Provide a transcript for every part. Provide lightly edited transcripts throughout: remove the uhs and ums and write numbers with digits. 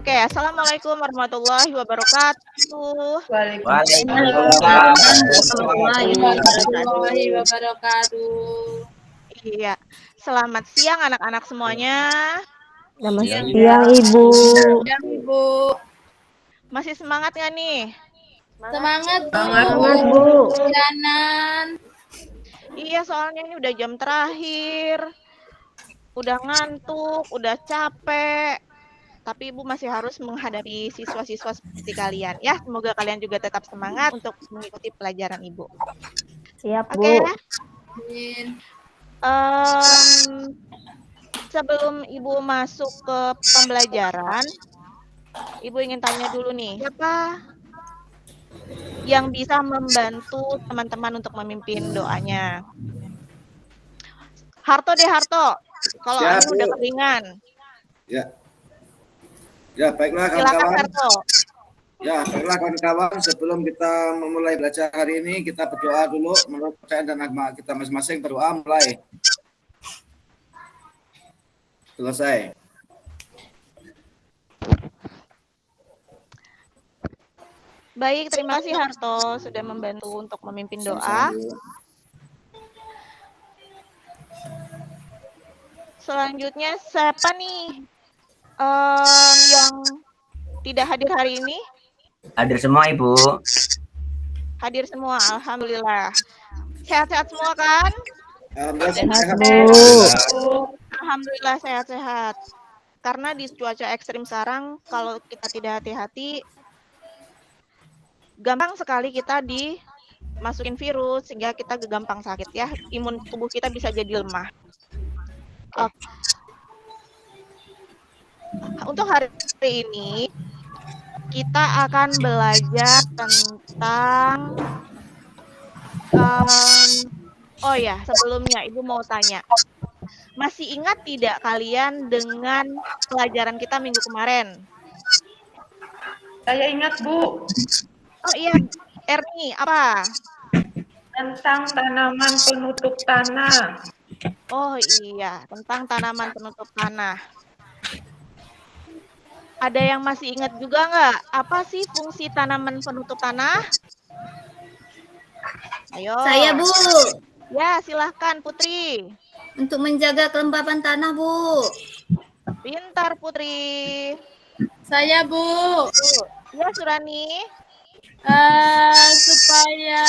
Oke, assalamualaikum warahmatullahi wabarakatuh. Waalaikumsalam Waalaikumsalam warahmatullahi wabarakatuh. Iya, selamat siang anak-anak semuanya. Selamat Siang, siang, Ibu. siang, Ibu. Masih semangat nggak nih? Semangat, Bu. Semangat, Bu. Janan. Iya, soalnya ini udah jam terakhir. Udah ngantuk, udah capek. Tapi Ibu masih harus menghadapi siswa-siswa seperti kalian. Ya, semoga kalian juga tetap semangat untuk mengikuti pelajaran Ibu. Siap, Bu. Oke. Amin. Sebelum Ibu masuk ke pembelajaran, Ibu ingin tanya dulu nih, siapa yang bisa membantu teman-teman untuk memimpin doanya? Harto deh, Harto. Kalau Siap, Ani udah Bu. keringan. Ya. Ya, baiklah Silakan, kawan-kawan. Harto. Ya, baiklah kawan-kawan. Sebelum kita memulai belajar hari ini, kita berdoa dulu menurut kepercayaan dan agama kita masing-masing. Berdoa mulai. Selesai. Baik, terima kasih Harto sudah membantu untuk memimpin doa. Sama-sama, Bu. Selanjutnya siapa nih yang tidak hadir hari ini? Hadir semua, Ibu. Hadir semua, alhamdulillah. Sehat-sehat semua kan? Alhamdulillah Sehat, sehat, Bu. Alhamdulillah sehat-sehat. Karena di cuaca ekstrim sekarang, kalau kita tidak hati-hati, gampang sekali kita dimasukin virus sehingga kita gampang sakit ya. Imun tubuh kita bisa jadi lemah. Oke. Untuk hari ini kita akan belajar tentang oh ya, sebelumnya Ibu mau tanya. Masih ingat tidak kalian dengan pelajaran kita minggu kemarin? Saya ingat, Bu, Oh iya, Erni, apa? tentang tanaman penutup tanah. Oh iya, tentang tanaman penutup tanah. Ada yang masih ingat juga nggak? Apa sih fungsi tanaman penutup tanah? Ayo. Saya, Bu, Ya, silahkan Putri. untuk menjaga kelembapan tanah, Bu. Pintar Putri. Saya, Bu. Ya, Surani. Supaya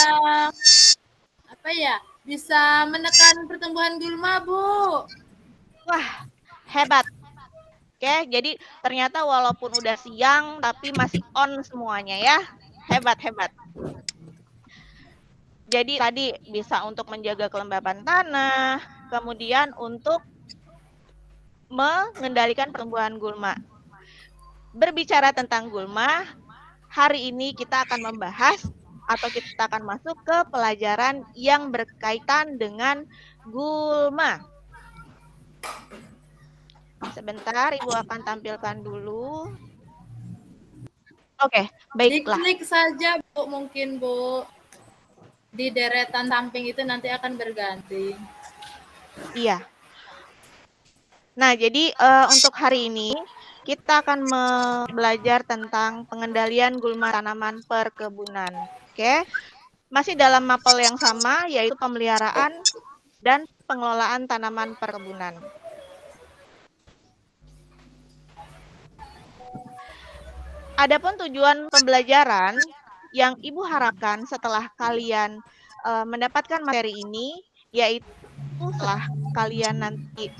apa ya? Bisa menekan pertumbuhan gulma, Bu. Wah, hebat. Oke, jadi ternyata walaupun udah siang tapi masih on semuanya ya. Hebat. Jadi tadi bisa untuk menjaga kelembapan tanah, kemudian untuk mengendalikan pertumbuhan gulma. Berbicara tentang gulma, hari ini kita akan membahas atau kita akan masuk ke pelajaran yang berkaitan dengan gulma. Sebentar, Ibu akan tampilkan dulu. Oke, baiklah. Diklik saja, Bu, mungkin, Bu. Di deretan samping itu nanti akan berganti. Iya. Nah, jadi untuk hari ini kita akan belajar tentang pengendalian gulma tanaman perkebunan. Oke. Masih dalam mapel yang sama, yaitu pemeliharaan dan pengelolaan tanaman perkebunan. Adapun tujuan pembelajaran yang Ibu harapkan setelah kalian mendapatkan materi ini, yaitu setelah kalian nanti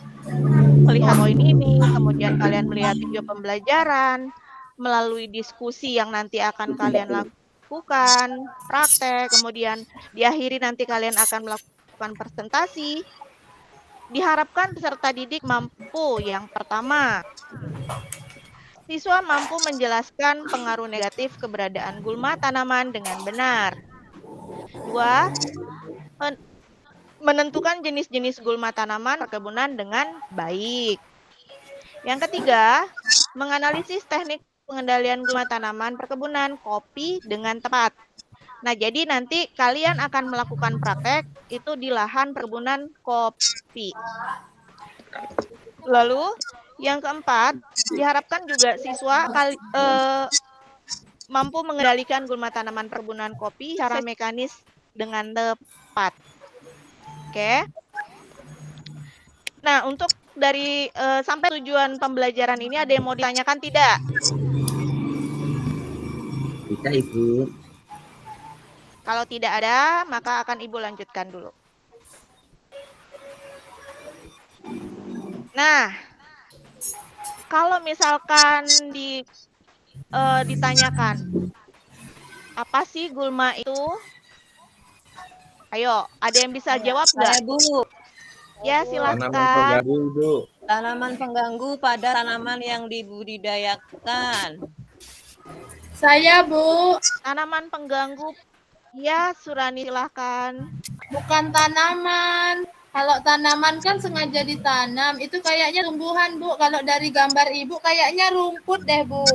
melihat poin ini, kemudian kalian melihat video pembelajaran, melalui diskusi yang nanti akan kalian lakukan, praktek, kemudian diakhiri nanti kalian akan melakukan presentasi. Diharapkan peserta didik mampu, yang pertama, siswa mampu menjelaskan pengaruh negatif keberadaan gulma tanaman dengan benar. 2. Menentukan jenis-jenis gulma tanaman perkebunan dengan baik. Yang ketiga, menganalisis teknik pengendalian gulma tanaman perkebunan kopi dengan tepat. Nah, jadi nanti kalian akan melakukan praktek itu di lahan perkebunan kopi. Lalu, Yang keempat, diharapkan juga siswa mampu mengendalikan gulma tanaman perkebunan kopi secara mekanis dengan tepat. Oke. Nah, untuk dari sampai tujuan pembelajaran ini ada yang mau ditanyakan tidak? Bisa Ibu. Kalau tidak ada, maka akan Ibu lanjutkan dulu. Nah, kalau misalkan ditanyakan, apa sih gulma itu? Ayo, ada yang bisa jawab nggak? Saya Bu, Ya, silakan. tanaman pengganggu pada tanaman yang dibudidayakan. Saya Bu, Tanaman pengganggu. Ya, Surani silahkan. bukan tanaman. Kalau tanaman kan sengaja ditanam, itu kayaknya tumbuhan Bu. Kalau dari gambar Ibu kayaknya rumput deh Bu.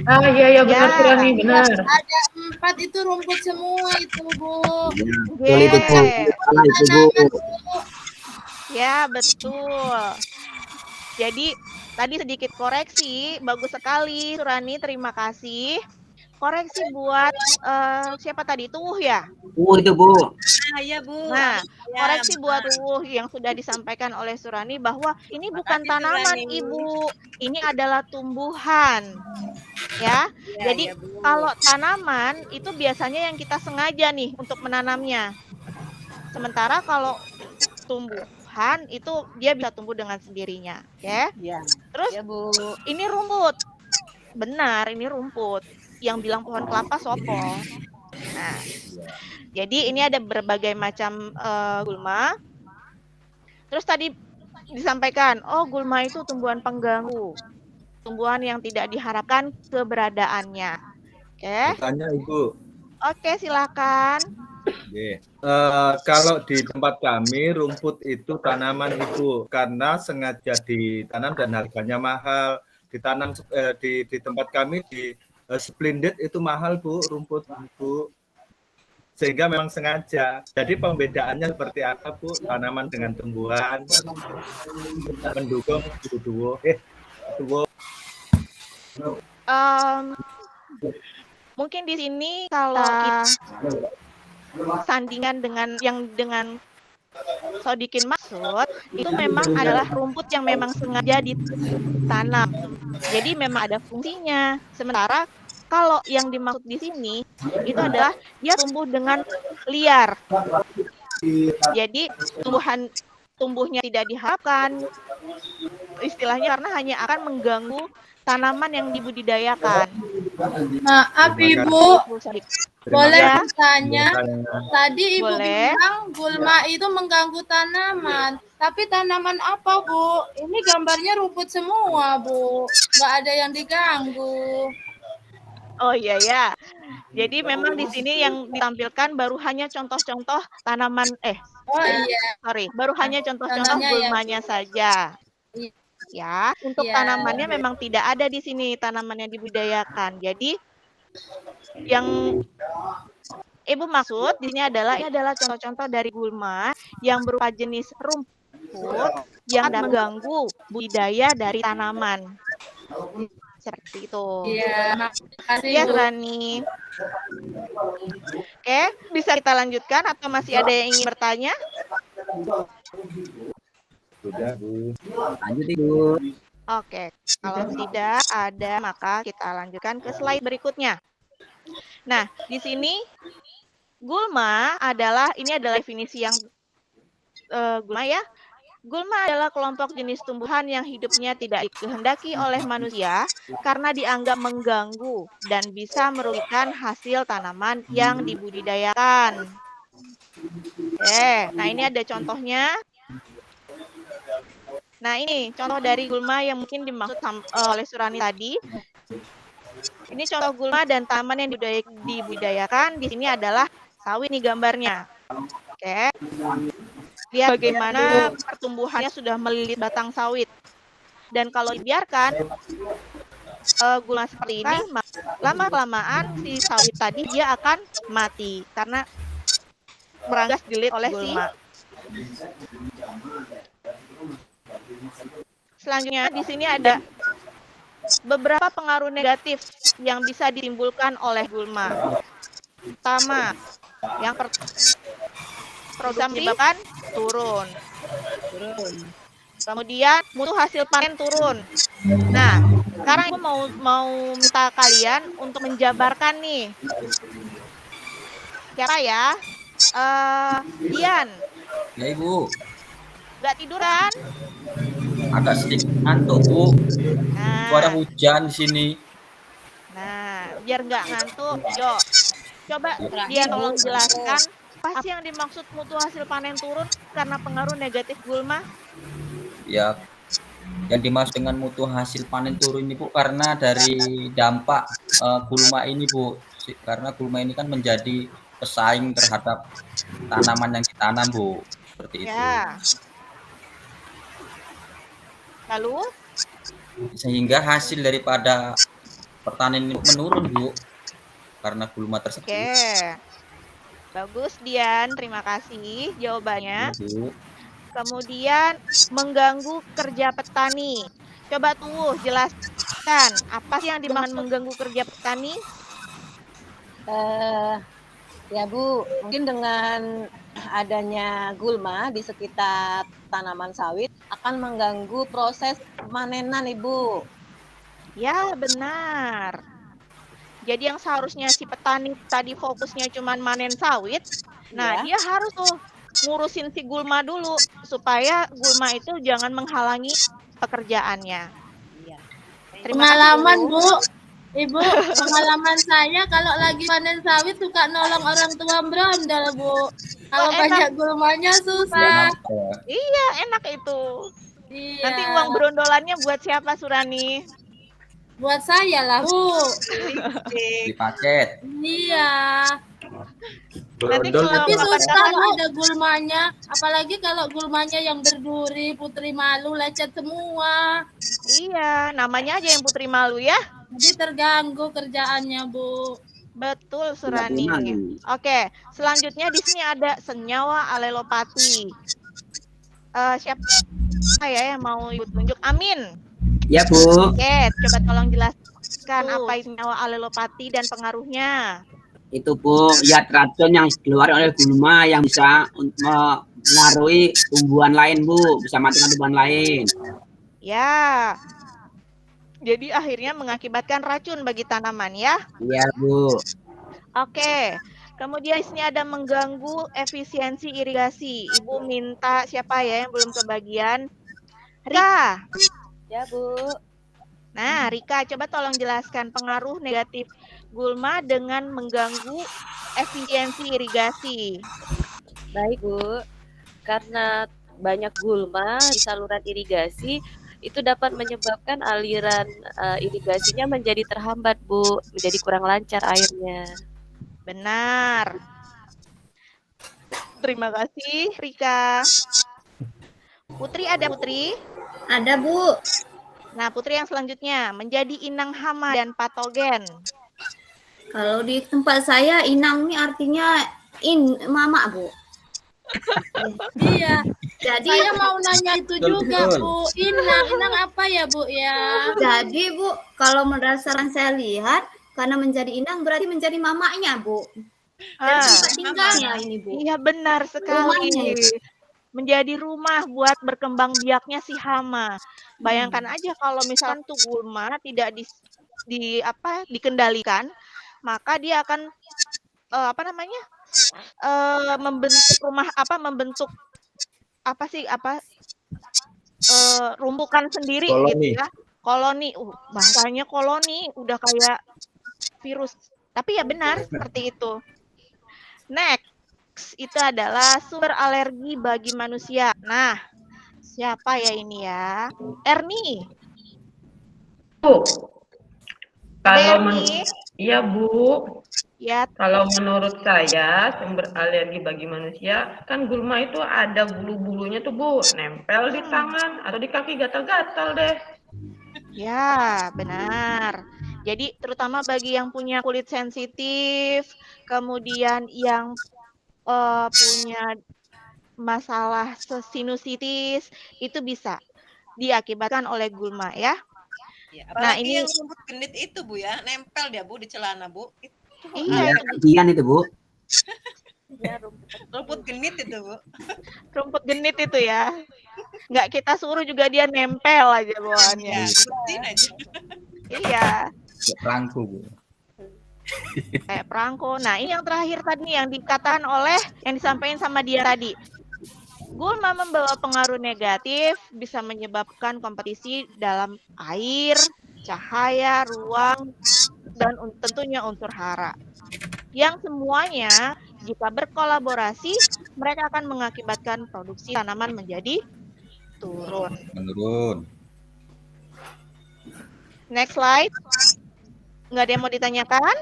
Ah, iya benar Ya. Surani, benar. Ada 4 itu rumput semua itu Bu. Betul itu Bu. Salah itu Bu. Ya, betul. Jadi, tadi sedikit koreksi. Bagus sekali, Surani. Terima kasih. Koreksi buat siapa tadi? Tuwuh ya? Itu Bu. Nah, iya Bu. Nah, Ya, koreksi buat Tuwuh yang sudah disampaikan oleh Surani bahwa ini bukan Makasih, tanaman, Surani. Ibu. Ini adalah tumbuhan. Ya. Ya, Jadi, ya, Bu. kalau tanaman itu biasanya yang kita sengaja nih untuk menanamnya. Sementara kalau tumbuhan itu dia bisa tumbuh dengan sendirinya, ya. Ya, Terus ya Bu. ini rumput. Benar, ini rumput. Yang bilang pohon kelapa sopo. Nah, jadi ini ada berbagai macam gulma. Terus tadi disampaikan, oh gulma itu tumbuhan pengganggu. Tumbuhan yang tidak diharapkan keberadaannya. Oke. Tanya Ibu. Oke, silakan. Kalau di tempat kami rumput itu tanaman Ibu karena sengaja ditanam dan harganya mahal. Ditanam di tempat kami di Splendid itu mahal Bu, rumput Bu. Sehingga memang sengaja. Jadi pembedaannya seperti apa Bu? Tanaman dengan tumbuhan mendukung duwo. Mungkin di sini kalau kita sandingan dengan Sodikin maksud itu memang adalah rumput yang memang sengaja ditanam. Jadi memang ada fungsinya. Sementara kalau yang dimaksud di sini itu adalah dia tumbuh dengan liar. Jadi tumbuhnya tidak diharapkan. Istilahnya karena hanya akan mengganggu tanaman yang dibudidayakan. Maaf Ibu, boleh bertanya? Tadi Ibu Boleh. bilang gulma itu mengganggu tanaman. Tapi tanaman apa Bu? Ini gambarnya rumput semua Bu. Nggak ada yang diganggu. Oh iya ya. Jadi memang di sini yang ditampilkan baru hanya contoh-contoh tanaman Oh iya. baru hanya contoh-contoh Contohnya ya. gulmanya saja. Iya. Ya, untuk Iya. tanamannya memang tidak ada di sini tanaman yang dibudidayakan. Jadi yang Ibu maksud di sini adalah ini adalah contoh-contoh dari gulma yang berupa jenis rumput yang dapat mengganggu budidaya dari tanaman. Seperti itu. Iya, makasih Ya, Bu. Rani. Oke, bisa kita lanjutkan atau masih ada yang ingin bertanya? Sudah Bu. Lanjut Ibu. Oke, kalau tidak ada maka kita lanjutkan ke slide berikutnya. Nah, di sini gulma ini adalah definisi yang gulma ya. Gulma adalah kelompok jenis tumbuhan yang hidupnya tidak dikehendaki oleh manusia karena dianggap mengganggu dan bisa merugikan hasil tanaman yang dibudidayakan. Nah ini ada contohnya. Nah ini contoh dari gulma yang mungkin dimaksud oleh Surani tadi. Ini contoh gulma dan tanaman yang dibudidayakan. Di sini adalah sawit nih gambarnya. Oke. Lihat bagaimana pertumbuhannya sudah melilit batang sawit. Dan kalau dibiarkan gulma seperti ini, lama-kelamaan si sawit tadi dia akan mati karena meranggas dililit oleh gulma. Selanjutnya di sini ada beberapa pengaruh negatif yang bisa ditimbulkan oleh gulma. Pertama, yang bisa menyebabkan turun. Kemudian mutu hasil panen turun. Nah, sekarang Ibu mau minta kalian untuk menjabarkan nih. Siapa ya? Dian, Ya Ibu, nggak tiduran? agak sedikit ngantuk Bu. Suara Nah, hujan di sini. biar nggak ngantuk, yuk. Coba Dian tolong jelaskan apa sih yang dimaksud mutu hasil panen turun karena pengaruh negatif gulma? Ya, yang dimaksud dengan mutu hasil panen turun ini Bu, karena dari dampak gulma ini Bu. Karena gulma ini kan menjadi pesaing terhadap tanaman yang ditanam Bu, seperti itu. Ya. Lalu? Sehingga hasil daripada pertanian ini menurun Bu, karena gulma tersebut. Oke. Bagus Dian, terima kasih jawabannya. Bu. Kemudian mengganggu kerja petani. Coba tuh jelaskan apa sih yang dimaksud mengganggu kerja petani? Ya Bu, mungkin dengan adanya gulma di sekitar tanaman sawit akan mengganggu proses pemanenan Ibu. Ya, benar. Jadi yang seharusnya si petani tadi fokusnya cuma manen sawit, nah Ya. dia harus tuh ngurusin si gulma dulu supaya gulma itu jangan menghalangi pekerjaannya. Iya. Terima Pengalaman kasih, Bu, Ibu, pengalaman saya kalau lagi panen sawit suka nolong orang tua berondol Bu. Kalau enak. banyak gulmanya susah. Iya, enak itu. Iya. Nanti uang berondolannya buat siapa, Surani? Buat saya lah Bu. Di paket. Iya. Nanti Berondol kalau Tapi kapan susah kapan kalau ada gulmanya, apalagi kalau gulmanya yang berduri, putri malu, lecet semua. iya, namanya aja yang putri malu ya. Jadi terganggu kerjaannya Bu. Betul, Surani. Oke, selanjutnya di sini ada senyawa alelopati. Siapa ya yang mau Ibu tunjuk? Amin. Ya Bu. Oke, coba tolong jelaskan apa itu senyawa alelopati dan pengaruhnya. Itu Bu, zat racun yang keluar oleh gulma yang bisa mengaruhi tumbuhan lain Bu, bisa matikan tumbuhan lain. Ya. Jadi akhirnya mengakibatkan racun bagi tanaman ya. Iya Bu. Oke. Kemudian di sini ada mengganggu efisiensi irigasi. Ibu minta siapa ya yang belum kebagian? Rika. Ya Bu. Nah, Rika, coba tolong jelaskan pengaruh negatif gulma dengan mengganggu efisiensi irigasi. Baik Bu, karena banyak gulma di saluran irigasi itu dapat menyebabkan aliran irigasinya menjadi terhambat Bu, menjadi kurang lancar airnya. Benar. Terima kasih, Rika. Putri ada Putri? Ada Bu. Nah, Putri yang selanjutnya menjadi inang hama dan patogen. Kalau di tempat saya inang ini artinya mama Bu. Iya. Jadi Saya mau nanya itu juga Bu. Inang apa ya Bu ya? Jadi Bu, kalau berdasarkan saya lihat, karena menjadi inang berarti menjadi mamanya Bu. Dan tempat tinggalnya ini Bu. Iya benar sekali. Rumahnya. Menjadi rumah buat berkembang biaknya si hama. Bayangkan aja kalau misalkan tuh gulma tidak dikendalikan, maka dia akan membentuk rumpukan sendiri Koloni. gitu ya. Koloni, bahasanya koloni udah kayak virus. Tapi ya benar seperti itu. Next, itu adalah sumber alergi bagi manusia. Nah, siapa ya ini ya? Erni. Bu, kalau Erni. iya Bu, Ya, kalau menurut saya sumber alergi bagi manusia kan gulma itu ada bulu-bulunya tuh Bu, nempel di tangan atau di kaki gatal-gatal deh. ya benar. Jadi terutama bagi yang punya kulit sensitif, kemudian yang punya masalah sinusitis, itu bisa. diakibatkan oleh gulma ya. Ya, Nah, apalagi ini yang rumput genit itu Bu ya, nempel dia Bu di celana Bu. Itu iya itu Kasihan itu Bu. ya, rumput genit itu Bu. rumput genit itu ya. Nggak kita suruh juga dia nempel aja bawaannya. Ya, sebutin aja. Iya, Perangku, Bu. kayak perangko. Nah, ini yang terakhir tadi nih, yang dikatakan oleh yang disampaikan sama dia tadi. Gulma membawa pengaruh negatif, bisa menyebabkan kompetisi dalam air, cahaya, ruang, dan tentunya unsur hara. Yang semuanya jika berkolaborasi, mereka akan mengakibatkan produksi tanaman menjadi turun. Menurun. Next slide. Nggak ada yang mau ditanyakan?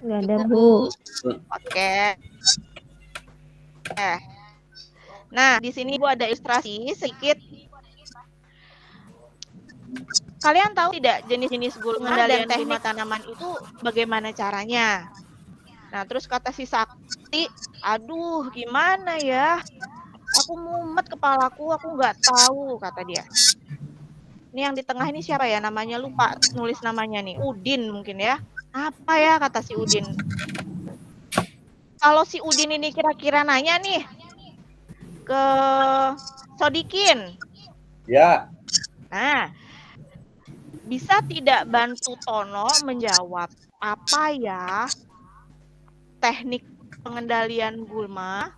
Nggak ada, Bu. Oke. Nah, di sini Bu ada ilustrasi sedikit. Kalian tahu tidak jenis-jenis gulma dan teknik tanaman itu bagaimana caranya? Nah, terus kata si Sakti, aduh gimana ya? Aku mumet kepalaku, aku nggak tahu, kata dia. Ini yang di tengah ini siapa ya? Namanya lupa nulis namanya nih. Udin mungkin ya. Apa ya kata si Udin? Kalau si Udin ini kira-kira nanya nih ke Sodikin. Ya. Nah, bisa tidak bantu Tono menjawab apa ya teknik pengendalian gulma?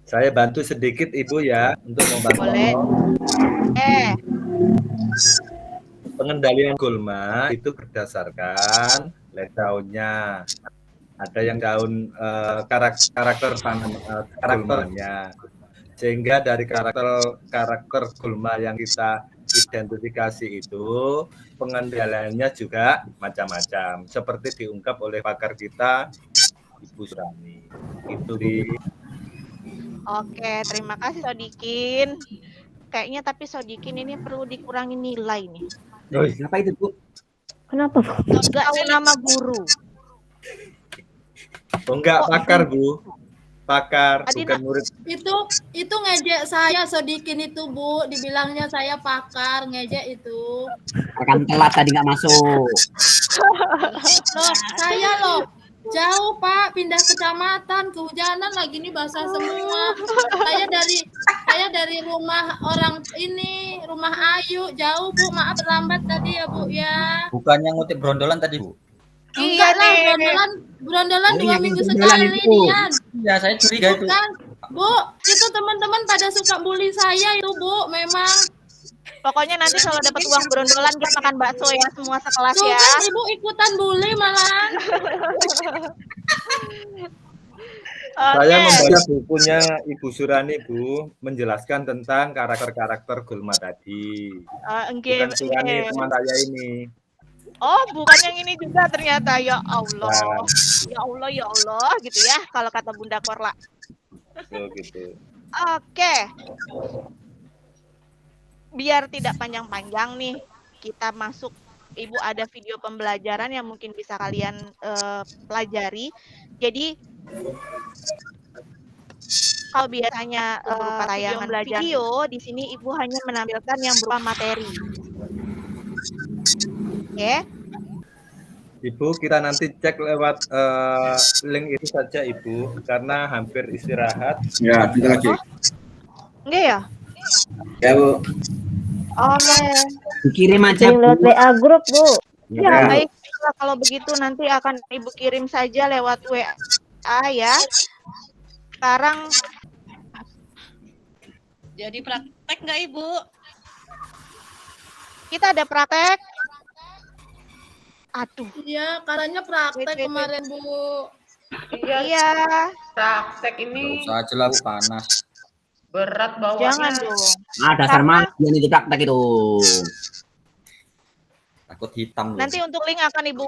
Saya bantu sedikit Ibu ya untuk membantu. Boleh. Pengendalian gulma itu berdasarkan daunnya. Ada yang daun karakter gulmanya. Sehingga dari karakter gulma yang kita identifikasi itu pengendaliannya juga macam-macam. Seperti diungkap oleh pakar kita Ibu Surani. Itu di. Oke, terima kasih Sodikin. Kayaknya tapi Sodikin ini perlu dikurangi nilai nih. Kenapa itu, Bu? Kenapa, Bu? Enggak tahu nama guru. Enggak pakar, Bu. Pakar, Adina, bukan murid. Itu ngejek saya Sodikin itu Bu, dibilangnya saya pakar, ngejek itu. Akan telat tadi nggak masuk. Loh, saya loh jauh Pak, pindah kecamatan, kehujanan lagi nih basah semua. Saya dari rumah orang ini, rumah Ayu, jauh Bu, maaf terlambat tadi ya Bu ya. Bukannya ngutip brondolan tadi, Bu? Enggak lah, brondolan 2 minggu sekali Dian. Ya, saya curiga itu. Bukan, Bu, itu teman-teman pada suka bully saya itu Bu, memang. Pokoknya nanti kalau dapat uang brondolan kita makan bakso ya semua sekelas Tuh ya. kan Ibu ikutan bully malah. Saya membaca bukunya Ibu Surani, Bu, menjelaskan tentang karakter-karakter gulma tadi. Bukan Surani teman saya ini. Oh, bukan yang ini juga ternyata. Ya Allah. Ya Allah, ya Allah gitu ya kalau kata Bunda Korla. Gitu. Oke. Biar tidak panjang-panjang nih, kita masuk. Ibu ada video pembelajaran yang mungkin bisa kalian pelajari. Jadi kalau biasanya tayangan video, di sini Ibu hanya menampilkan yang berupa materi. Oke. Ibu, kita nanti cek lewat link itu saja Ibu, karena hampir istirahat. Ya, bentar lagi. Enggak ya? Ya, Bu. Oke. Dikirim aja, Kirim lewat Bu. WA grup, Bu. Ya, baik. Kalau begitu nanti akan Ibu kirim saja lewat WA ya. Sekarang Jadi praktek nggak Ibu? kita ada praktek. Aduh. Iya, katanya praktek kemarin Bu. Iya. Praktek ini Usah aja lah, Bu, panas. berat bawahnya. Jangan dong. Dasar manusia itu praktek itu. Takut hitam. Nanti untuk link akan Ibu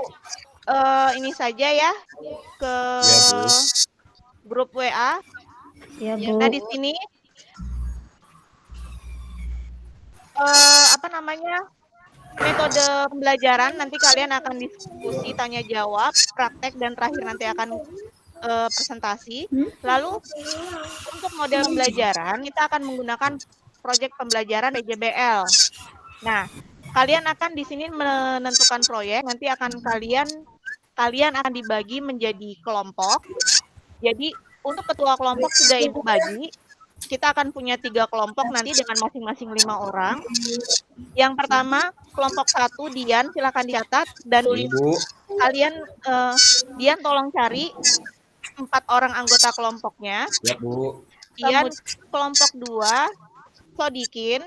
ini saja ya ke grup WA. Ya, Bu. Nah, di sini apa namanya? Metode pembelajaran nanti kalian akan diskusi, tanya jawab, praktek dan terakhir nanti akan presentasi. Lalu untuk model pembelajaran kita akan menggunakan proyek pembelajaran PJBL. Nah, kalian akan di sini menentukan proyek, nanti akan kalian akan dibagi menjadi kelompok. Jadi untuk ketua kelompok sudah Ibu bagi. Kita akan punya 3 kelompok nanti dengan masing-masing 5 orang. Yang pertama, kelompok 1, Dian, silakan dicatat dan tulis. Kalian, Dian tolong cari 4 orang anggota kelompoknya. Ya, Bu. Dian, kelompok 2, Sodikin.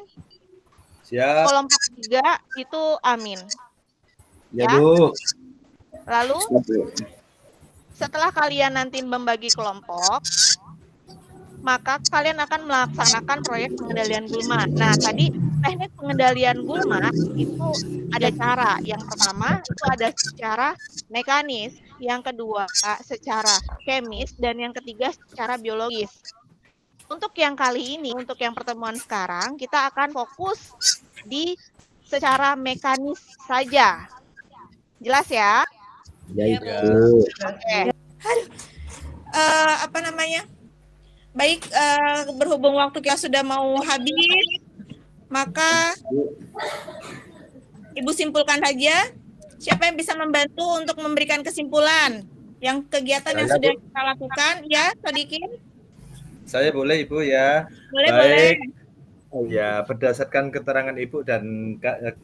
Siap. Kelompok 3 itu Amin. Ya, Bu. Lalu, setelah kalian nanti membagi kelompok, maka kalian akan melaksanakan proyek pengendalian gulma. Nah, tadi teknik pengendalian gulma itu ada cara. Yang pertama itu ada secara mekanis, yang kedua secara kemis, dan yang ketiga secara biologis. Untuk yang kali ini, untuk yang pertemuan sekarang, kita akan fokus di secara mekanis saja. Jelas ya? Ya, Ibu. Oke. Apa namanya? Baik, berhubung waktu kita sudah mau habis, maka Ibu simpulkan saja. Siapa yang bisa membantu untuk memberikan kesimpulan yang kegiatan yang sudah kita lakukan? Ya, Sodikin. Saya boleh Ibu ya. Boleh. Oh ya, berdasarkan keterangan Ibu dan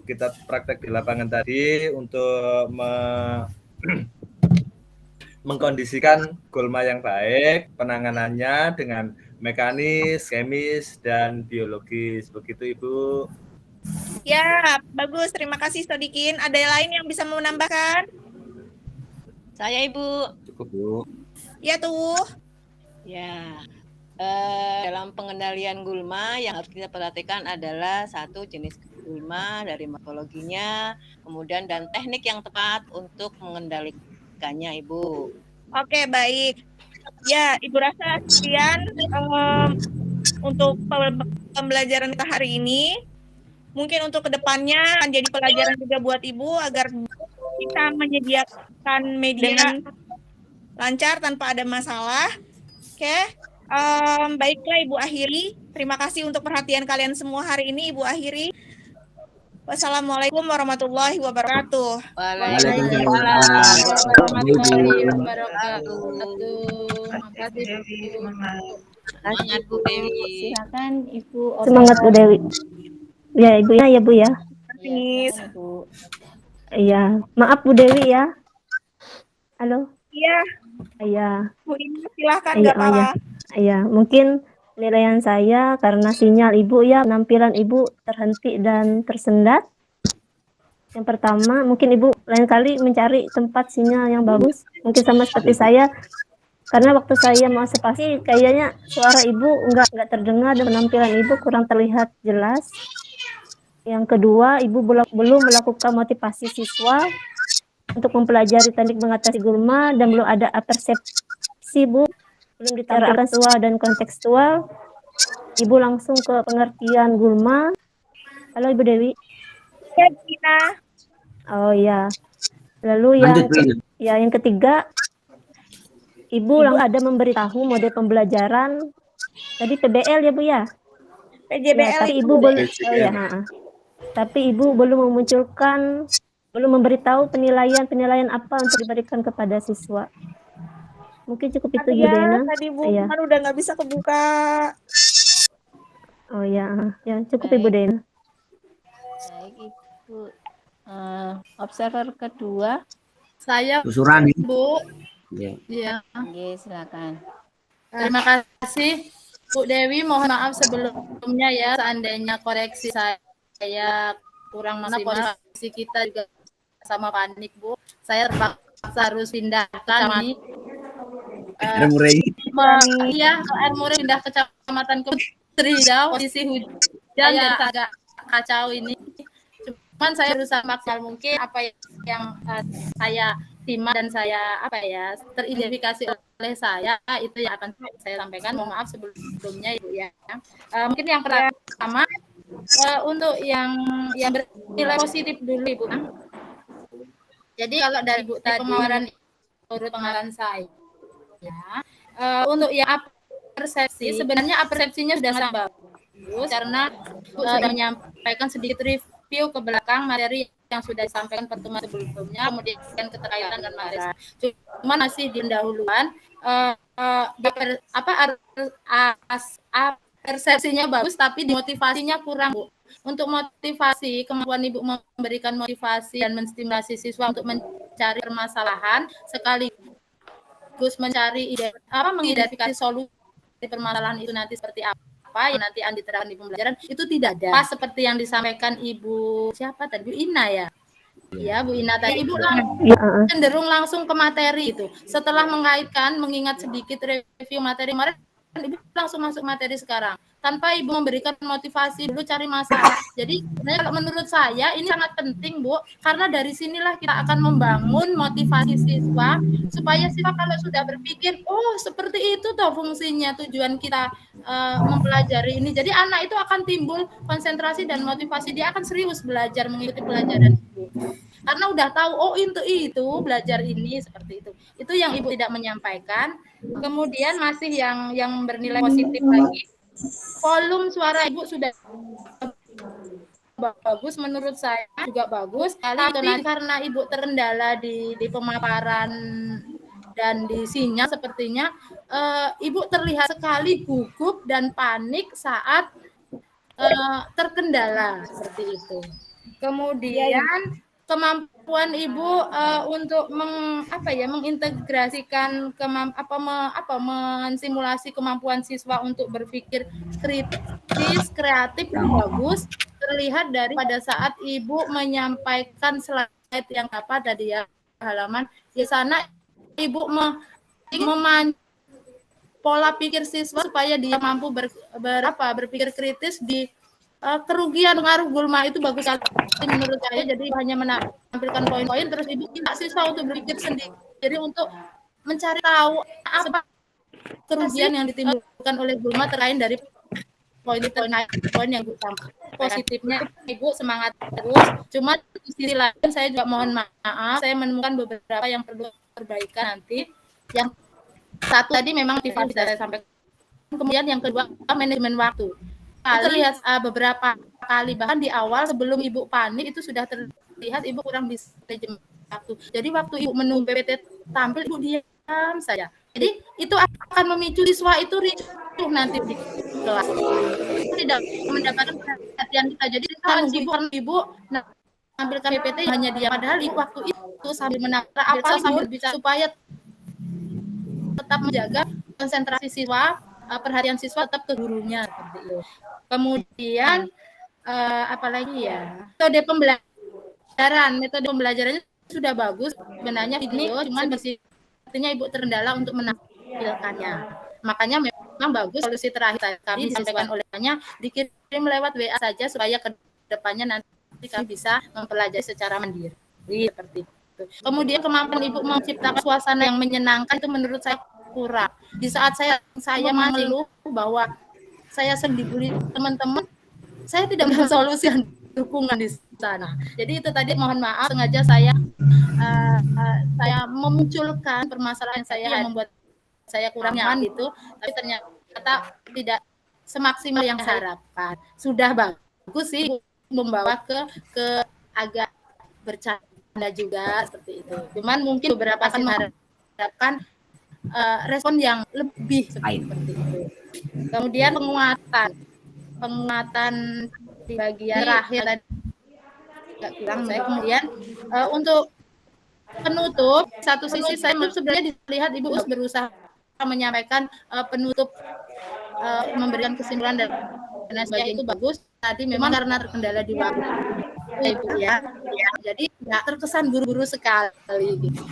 kita praktek di lapangan tadi untuk mengkondisikan gulma yang baik, penanganannya dengan mekanis, kemis, dan biologis. Begitu Ibu. Ya, bagus. Terima kasih Sodikin. Ada lain yang bisa menambahkan? Saya Ibu. Cukup, Bu. Ya, tuh. Ya. Dalam pengendalian gulma yang harus kita perhatikan adalah satu jenis gulma dari morfologinya, kemudian dan teknik yang tepat untuk mengendalikannya, Ibu. Oke, baik. Ya, Ibu rasa sekian untuk pembelajaran kita hari ini. Mungkin untuk kedepannya akan jadi pelajaran juga buat Ibu agar bisa menyediakan media lancar tanpa ada masalah. Oke. Baiklah Ibu akhiri. Terima kasih untuk perhatian kalian semua hari ini. Ibu akhiri. Wassalamualaikum warahmatullahi wabarakatuh. Waalaikumsalam warahmatullahi wabarakatuh. Semangat Bu Dewi. Silakan Ibu. Semangat Bu Dewi. Ya Ibu ya Bu ya. Iya, maaf Bu Dewi ya. Halo. Iya. Iya. Bu Ina silakan nggak apa-apa. Iya, mungkin penilaian saya karena sinyal Ibu ya, penampilan Ibu terhenti dan tersendat. Yang pertama, mungkin Ibu lain kali mencari tempat sinyal yang bagus. Mungkin sama seperti saya, karena waktu saya mau spasi, kayaknya suara Ibu nggak terdengar dan penampilan Ibu kurang terlihat jelas. Yang kedua, Ibu belum melakukan motivasi siswa untuk mempelajari teknik mengatasi gulma dan belum ada persepsi Bu. Belum ditampilkan visual dan kontekstual. Ibu langsung ke pengertian gulma. Halo Ibu Dewi. Ya, Gina. Oh ya. Lalu yang ketiga, Ibu langsung ada memberitahu model pembelajaran. Tadi PBL ya Bu ya? PJBL ya, tapi Ibu belum tapi Ibu belum memunculkan, belum memberitahu penilaian apa untuk diberikan kepada siswa. Mungkin cukup itu Ibu Dena. Tadi Bu kan udah nggak bisa kebuka. Oh ya, cukup Ibu Dena. Baik Ibu. Observer kedua, saya Usuran Bu. Ya. Oke, silakan. Terima kasih Bu Dewi. Mohon maaf sebelumnya ya, seandainya koreksi saya kurang maksimal. Posisi kita juga sama panik Bu. Saya terpaksa harus pindahkan ini. Iya, air murai pindah ke Kecamatan Putri Hidau, posisi hujan dan agak kacau ini. Cuman saya berusaha maksimal mungkin apa yang saya simak dan saya teridentifikasi oleh saya itu yang akan saya sampaikan. Mohon maaf sebelumnya Ibu ya. Mungkin yang pertama untuk yang bernilai positif dulu Ibu. Jadi kalau dari Bu tadi menurut pengalaman saya Untuk yang persepsi, sebenarnya persepsinya sudah sangat bagus karena Bu sudah menyampaikan sedikit review ke belakang materi yang sudah disampaikan pertemuan sebelumnya, kemudian keterkaitan dengan materi. Cuma masih di pendahuluan persepsinya bagus tapi motivasinya kurang, Bu. Untuk motivasi, kemampuan Ibu memberikan motivasi dan menstimulasi siswa untuk mencari permasalahan sekaligus mencari mengidentifikasi solusi permasalahan itu nanti seperti apa yang nanti akan diterapkan di pembelajaran itu tidak ada. Pas seperti yang disampaikan Ibu siapa tadi, Bu Ina ya? Iya, Bu Ina tadi. Ibu cenderung langsung ke materi itu. Setelah mengingat sedikit review materi kemarin, Ibu langsung masuk materi sekarang. Tanpa Ibu memberikan motivasi dulu cari masalah. Jadi sebenarnya menurut saya ini sangat penting, Bu, karena dari sinilah kita akan membangun motivasi siswa supaya siswa kalau sudah berpikir, oh seperti itu toh fungsinya, tujuan kita mempelajari ini. Jadi anak itu akan timbul konsentrasi dan motivasi, dia akan serius belajar mengikuti pelajaran Ibu. Karena udah tahu, oh itu belajar ini seperti itu. Itu yang Ibu tidak menyampaikan. Kemudian masih yang bernilai positif lagi. Volume suara Ibu sudah bagus, menurut saya juga bagus. Tapi karena Ibu terendala di pemaparan dan di sinyal sepertinya Ibu terlihat sekali gugup dan panik saat terkendala seperti itu. Kemudian kemampuan Ibu untuk mengintegrasikan mensimulasi kemampuan siswa untuk berpikir kritis, kreatif bagus terlihat dari pada saat Ibu menyampaikan slide yang tadi ya halaman di sana Ibu pola pikir siswa supaya dia mampu berpikir kritis di kerugian pengaruh gulma itu bagus sekali menurut saya. Jadi hanya menampilkan poin-poin terus Ibu minta siswa untuk berpikir sendiri untuk mencari tahu apa kerugian yang ditimbulkan oleh gulma terkait dari poin yang Ibu sampaikan. Positifnya Ibu semangat terus. Cuma di sisi lain saya juga mohon maaf, saya menemukan beberapa yang perlu perbaikan nanti. Yang satu tadi memang bisa saya sampaikan. Kemudian yang kedua manajemen waktu. Terlihat beberapa kali bahkan di awal sebelum Ibu panik itu sudah terlihat Ibu kurang bisa manajemen waktu. Jadi waktu Ibu menunggu PPT tampil Ibu diam saja. Jadi itu akan memicu siswa itu ricuh nanti di kelas. Tidak mendapatkan perhatian kita. Jadi Ibu menampilkan PPT hanya diam, padahal waktu itu sambil menata sambil bicara supaya tetap menjaga konsentrasi siswa, perhatian siswa tetap ke gurunya seperti itu. Kemudian apalagi ya, metode pembelajarannya sudah bagus sebenarnya video, cuman sepertinya Ibu terendala untuk menampilkannya. Makanya memang bagus solusi terakhir kami disampaikan olehnya dikirim lewat WA saja supaya ke depannya nanti kami bisa mempelajari secara mandiri seperti itu. Kemudian kemampuan Ibu menciptakan suasana yang menyenangkan itu menurut saya kurang. Di saat saya mengeluh bahwa saya sering dibully teman-teman, saya tidak melihat solusi dan dukungan di sana. Jadi itu tadi mohon maaf sengaja saya memunculkan permasalahan saya yang membuat saya kurang nyaman gitu, tapi ternyata tidak semaksimal yang saya harapkan. Sudah bagus sih membawa ke agak bercanda juga seperti itu. Cuman mungkin beberapa akan mengharapkan respon yang lebih seperti itu. Kemudian penguatan di bagian terakhir tadi agak kurang saya. Kemudian untuk penutup, satu sisi saya sebenarnya dilihat Ibu berusaha menyampaikan penutup, memberikan kesimpulan dan sebagainya itu bagus. Tadi memang karena terkendala di waktu Ibu ya, jadi nggak terkesan buru-buru sekali. Gitu.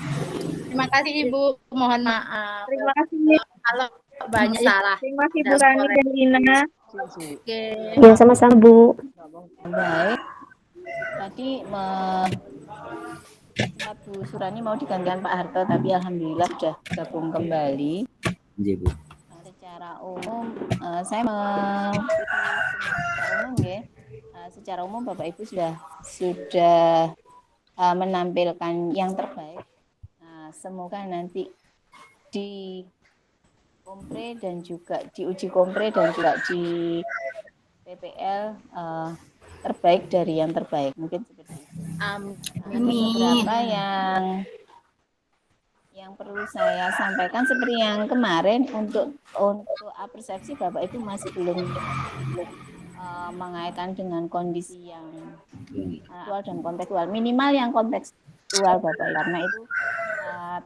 Terima kasih Ibu, mohon maaf. Terima kasih kalau banyak salah. Terima kasih Bu Rani dan Ina. Oke. Ya sama-sama Bu. Baik. Tadi Bu Surani mau digantikan Pak Harto, tapi alhamdulillah sudah gabung kembali. Iya Bu. Secara umum saya secara umum Bapak Ibu sudah menampilkan yang terbaik. Semoga nanti di kompre dan juga diuji kompre dan juga di PPL terbaik dari yang terbaik, mungkin seperti itu. Beberapa yang perlu saya sampaikan seperti yang kemarin untuk persepsi Bapak Ibu masih belum mengaitkan dengan kondisi yang aktual dan kontekstual, minimal yang kontekstual Bapak Ibu, karena itu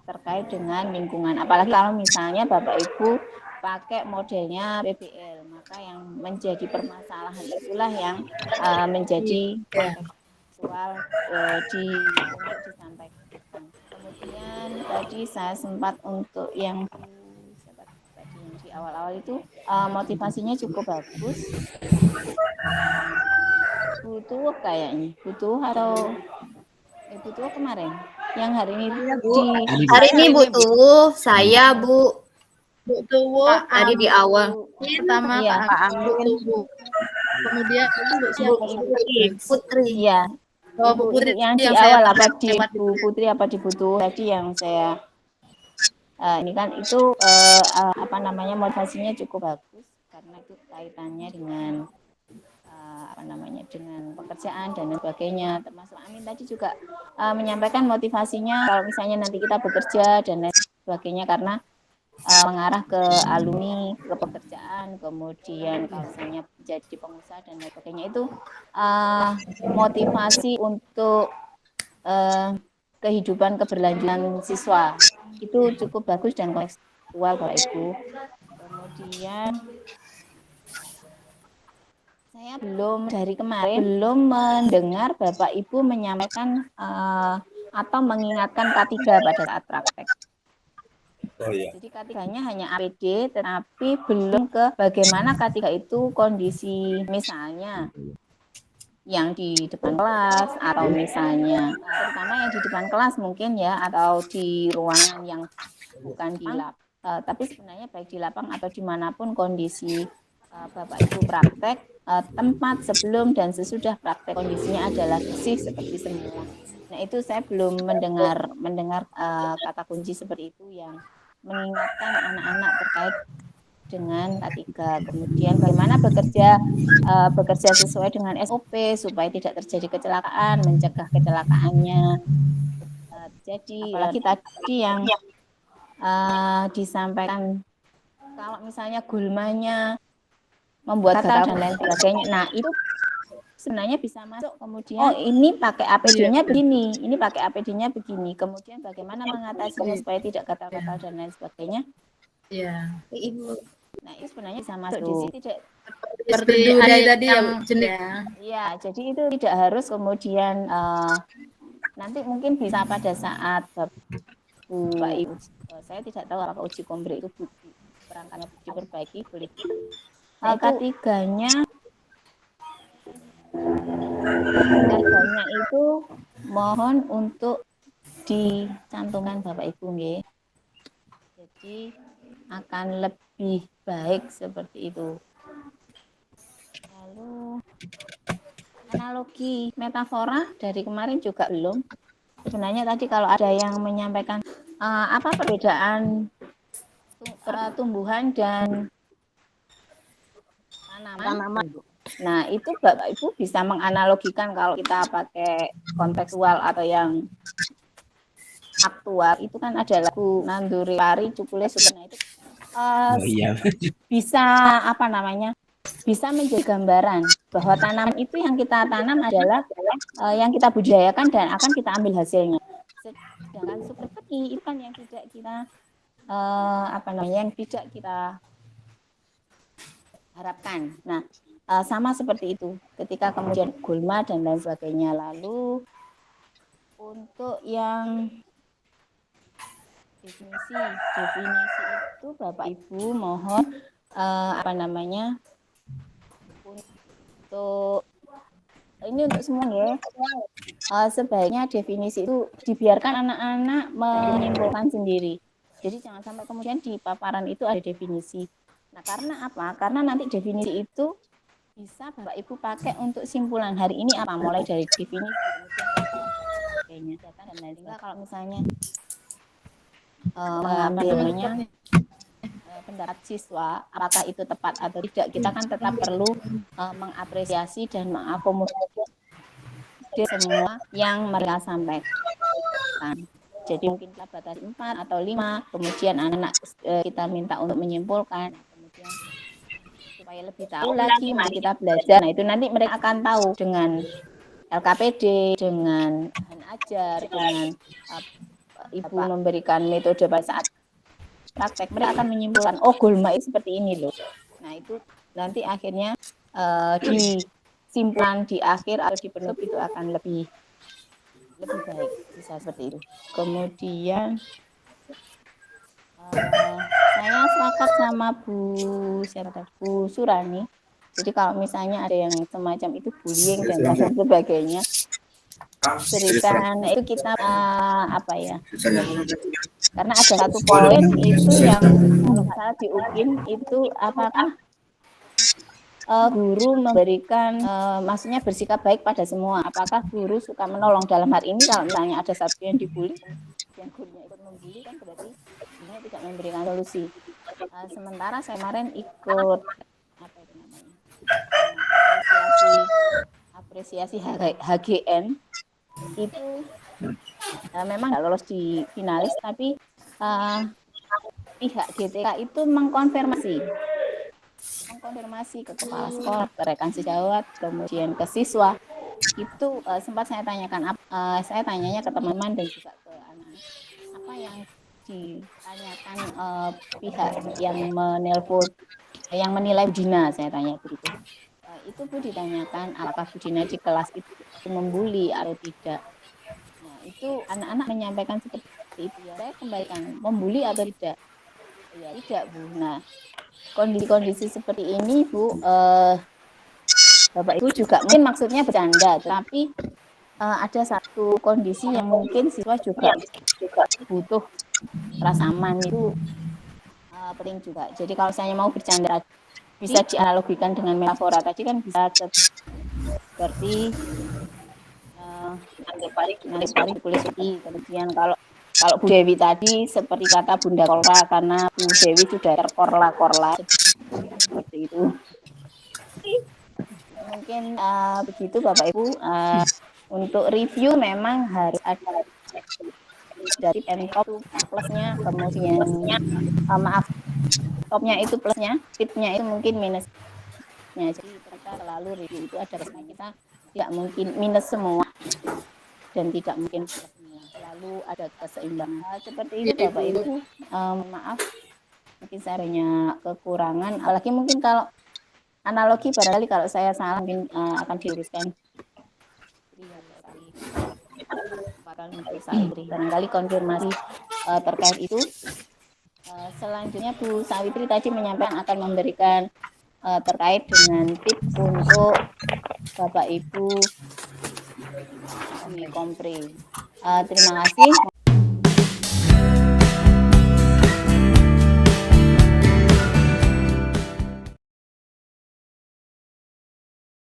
terkait dengan lingkungan. Apalagi kalau misalnya Bapak Ibu pakai modelnya PBL, maka yang menjadi permasalahan itulah yang menjadi kontekstual untuk disampaikan. Kemudian tadi saya sempat untuk yang di awal-awal itu motivasinya cukup bagus. Butuh kayaknya, butuh kemarin. Yang hari ini Hari ini butuh saya Bu. Butuh tadi di awal. Pertama Iya, Pak Amin. Kemudian Bu siapa? Putri. Iya. Oh, Bu Putri yang di yang saya awal apa di Bu Putri apa di Butuh tadi yang saya ini kan itu apa namanya motivasinya cukup bagus karena itu kaitannya dengan apa namanya dengan pekerjaan dan sebagainya, termasuk Amin tadi juga menyampaikan motivasinya kalau misalnya nanti kita bekerja dan lain sebagainya karena mengarah ke alumni, ke pekerjaan, kemudian kalau misalnya jadi pengusaha dan lain sebagainya itu motivasi untuk kehidupan keberlanjutan siswa itu cukup bagus dan kontekstual Bapak Ibu. Kemudian saya dari kemarin belum mendengar Bapak Ibu menyampaikan atau mengingatkan K3 pada saat praktek. Oh, iya. Jadi K3-nya hanya APD, tetapi belum ke bagaimana K3 itu kondisi misalnya yang di depan kelas atau misalnya terutama yang di depan kelas mungkin ya atau di ruangan yang bukan di lab. Tapi sebenarnya baik di lapang atau dimanapun kondisi Bapak Ibu praktek, tempat sebelum dan sesudah praktek kondisinya adalah bersih seperti semula. Nah itu saya belum mendengar kata kunci seperti itu yang mengingatkan anak-anak terkait dengan K3. Kemudian bagaimana bekerja sesuai dengan SOP supaya tidak terjadi kecelakaan, mencegah kecelakaannya. Jadi apalagi tadi yang disampaikan kalau misalnya gulmanya membuat gatal dan lain sebagainya. Nah, itu sebenarnya bisa masuk kemudian ini pakai APD-nya begini, ini pakai APD-nya begini. Kemudian bagaimana mengatasinya supaya tidak gatal-gatal dan lain sebagainya. Iya. Ibu. Nah, itu sebenarnya bisa masuk di sini tidak seperti ada tadi yang jenis ya. Iya, jadi itu tidak harus kemudian nanti mungkin bisa pada saat Bapak Ibu, saya tidak tahu apakah uji kompre itu perangkatnya diperbaiki boleh. K3-nya itu mohon untuk dicantumkan Bapak Ibu nggih. Jadi akan lebih baik seperti itu. Lalu analogi metafora dari kemarin juga belum. Sebenarnya tadi kalau ada yang menyampaikan apa perbedaan tumbuhan dan tanaman. Nah, itu Bapak Ibu bisa menganalogikan kalau kita pakai kontekstual atau yang aktual itu kan ada lagu Nanduri Pari Cukule Supena itu bisa apa namanya? Bisa menjadi gambaran bahwa tanaman itu yang kita tanam adalah yang kita budidayakan dan akan kita ambil hasilnya. Sedangkan seperti itu kan yang tidak kita yang tidak kita harapkan. Nah, sama seperti itu ketika kemudian gulma dan lain sebagainya. Lalu untuk yang definisi itu Bapak Ibu mohon untuk ini untuk semua ya. Sebaiknya definisi itu dibiarkan anak-anak menyimpulkan sendiri. Jadi jangan sampai kemudian di paparan itu ada definisi. Nah, karena apa? Karena nanti definisi itu bisa Bapak Ibu pakai untuk simpulan hari ini apa? Mulai dari definisi, kemudian dan lain-lain. Kalau misalnya mengambilnya pendapat siswa, apakah itu tepat atau tidak, kita kan tetap perlu mengapresiasi dan mengakomodir semua yang mereka sampaikan. Jadi mungkin kita batasi 4 atau 5, kemudian anak-anak kita minta untuk menyimpulkan, kemudian supaya lebih tahu lagi, mari kita belajar. Nah itu nanti mereka akan tahu dengan LKPD, dengan bahan ajar, dengan Ibu memberikan metode pada saat praktek, mereka akan menyimpulkan, oh Gulma itu seperti ini loh. Nah itu nanti akhirnya disimpan di akhir atau di penutup itu akan lebih baik, bisa seperti itu. Kemudian saya sepakat sama Bu Surani. Jadi kalau misalnya ada yang semacam itu bullying dan lain sebagainya, berikan itu kita apa ya? Karena ada satu poin itu yang misalnya di UPIN itu apakah guru memberikan maksudnya bersikap baik pada semua. Apakah guru suka menolong dalam hal ini? Kalau misalnya ada satu yang dibully, yang gurunya ikut membuli, kan berarti dia tidak memberikan solusi. Sementara saya kemarin ikut apa itu namanya, apresiasi HGN itu memang nggak lolos di finalis, tapi pihak GTK itu mengkonfirmasi ke kepala sekolah, ke rekan sejawat, kemudian ke siswa. Itu sempat saya tanyakan, saya tanyanya ke teman-teman dan juga ke anak-anak, apa yang ditanyakan pihak yang menelpon, yang menilai Bu Dina, saya tanya begitu. Itu Bu ditanyakan apakah Bu Dina di kelas itu membuli atau tidak. Nah itu anak-anak menyampaikan seperti itu, ya saya kembalikan, membuli atau tidak? Ya tidak Bu. Nah kondisi-kondisi seperti ini Bu, Bapak Ibu juga mungkin maksudnya bercanda, tapi ada satu kondisi yang mungkin siswa juga butuh rasa aman, itu penting juga. Jadi kalau saya mau bercanda bisa dianalogikan dengan metafora tadi, kan bisa seperti nanti tulis ini. Kemudian kalau Bu Dewi tadi seperti kata Bunda Korla, karena Bu Dewi sudah terkorla-korla seperti itu. Mungkin begitu Bapak Ibu. Untuk review memang harus ada dari Pemkop plusnya, kemudian maaf, topnya itu plusnya, tipnya itu mungkin minusnya. Jadi kita selalu review itu ada resmi, kita tidak mungkin minus semua dan tidak mungkin plus semua, selalu ada keseimbangan. Seperti itu Bapak Ibu. Maaf mungkin saya banyak kekurangan, apalagi mungkin kalau analogi barangkali kalau saya salah mungkin akan diluruskan. Barangkali konfirmasi terkait itu. Selanjutnya Bu Sawitri tadi menyampaikan akan memberikan terkait dengan tips untuk Bapak Ibu di Kompre. Terima kasih.